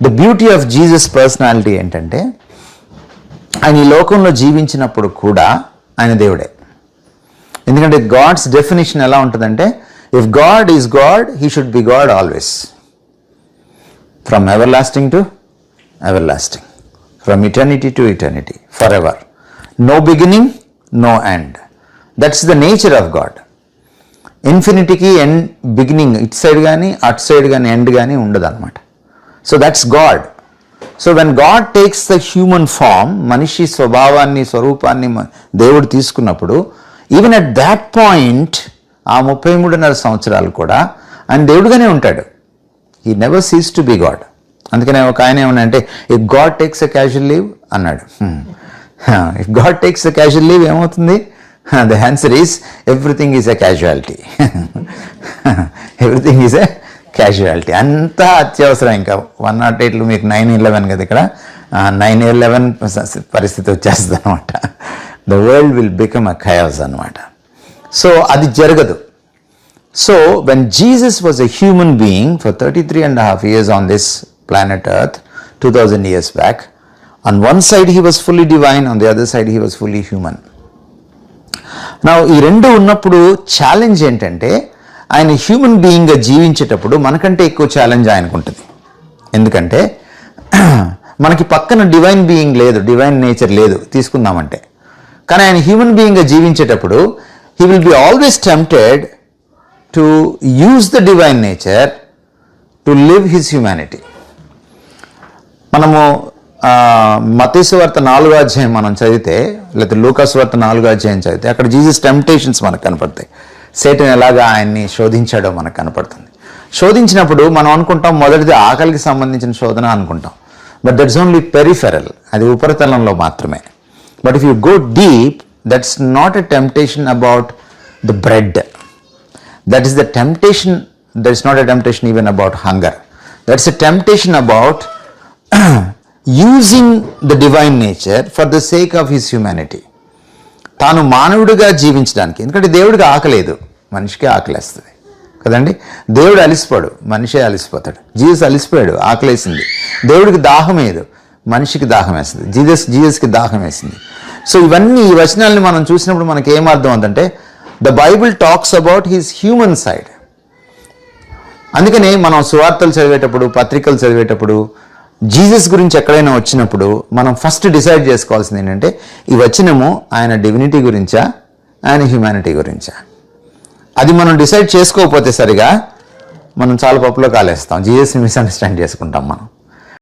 The beauty of Jesus personality ఏంటంటే ఆయన ఈ లోకంలో జీవించినప్పుడు కూడా ఆయన దేవుడే. ఎందుకంటే గాడ్స్ డెఫినేషన్ ఎలా ఉంటుందంటే, if God is God, he should be God always, from everlasting to everlasting, from eternity to eternity, forever, no beginning, no end. That's the nature of God. ఇన్ఫినిటీకి end, beginning ఇటు side కానీ అటు side కానీ end కానీ ఉండదు అనమాట. So that's God. So when God takes the human form, మనిషి స్వభావాన్ని, స్వరూపాన్ని దేవుడు తీసుకున్నప్పుడు, ఈవెన్ అట్ దాట్ పాయింట్, ఆ 33.5 సంవత్సరాలు కూడా ఆయన దేవుడుగానే ఉంటాడు. He never ceases to be God. అందుకనే ఒక ఆయన ఏమన్నా అంటే, if God takes a casual leave అన్నాడు. If God takes a casual leave ఏమవుతుంది? The answer is everything is a casualty. Everything is a casualty. అంతా అత్యవసరం. ఇంకా 108 మీకు 9/11 కదా, ఇక్కడ 9/11 పరిస్థితి వచ్చేస్తుంది అనమాట. The world will become a chaos అనమాట. సో అది జరగదు. So when Jesus was a human being for 33.5 years on this planet Earth, 2000 years back, on one side he was fully divine, on the other side he was fully human. Now ఈ రెండు ఉన్నప్పుడు challenge ఏంటంటే, ఆయన human బీయింగ్గా జీవించేటప్పుడు మనకంటే ఎక్కువ challenge ఆయనకు ఉంటుంది. ఎందుకంటే మనకి పక్కన డివైన్ బీయింగ్ లేదు, డివైన్ నేచర్ లేదు తీసుకుందామంటే. కానీ ఆయన human బీయింగ్గా జీవించేటప్పుడు he will be always tempted to use the divine nature to live his humanity. మనము మత్తయి సువార్త 4వ అధ్యాయం మనం చదివితే, లేకపోతే లూకా సువార్త 4వ అధ్యాయం చదివితే, అక్కడ జీసస్ టెంప్టేషన్స్ మనకు కనపడతాయి. సేటన్ ఎలాగా ఆయన్ని శోధించాడో మనకు కనపడుతుంది. శోధించినప్పుడు మనం అనుకుంటాం మొదటిది ఆకలికి సంబంధించిన శోధన అనుకుంటాం. బట్ దట్స్ ఓన్లీ పెరిఫెరల్, అది ఉపరితలంలో మాత్రమే. But if you go deep, that's not a temptation about the bread. That is the temptation. That is not a temptation even about hunger. That's a temptation about using the divine nature for the sake of his humanity. తాను మానవుడిగా జీవించడానికి. ఎందుకంటే దేవుడికి ఆకలేదు, మనిషికి ఆకలేస్తుంది కదండి. దేవుడు అలిసిపోడు, మనిషే అలిసిపోతాడు. జీసస్ అలిసిపోయాడు, ఆకలేసింది. దేవుడికి దాహం వేయదు, మనిషికి దాహం వేస్తుంది. జీసస్కి దాహం వేసింది. సో ఇవన్నీ, ఈ వచనాలని మనం చూసినప్పుడు మనకి ఏమర్థం అవుతుందంటే, the Bible talks about his human side. అందుకనే మనం సువార్తలు చదివేటప్పుడు, పత్రికలు చదివేటప్పుడు, జీసస్ గురించి ఎక్కడైనా వచ్చినప్పుడు మనం ఫస్ట్ డిసైడ్ చేసుకోవాల్సింది ఏంటంటే, ఈ వచనము ఆయన డివినిటీ గురించా, ఆయన హ్యూమానిటీ గురించా? అది మనం డిసైడ్ చేసుకోకపోతే సరిగా మనం చాలా పప్పులో కాలేస్తాం. జీసస్ని మిస్అండర్స్టాండ్ చేసుకుంటాం మనం.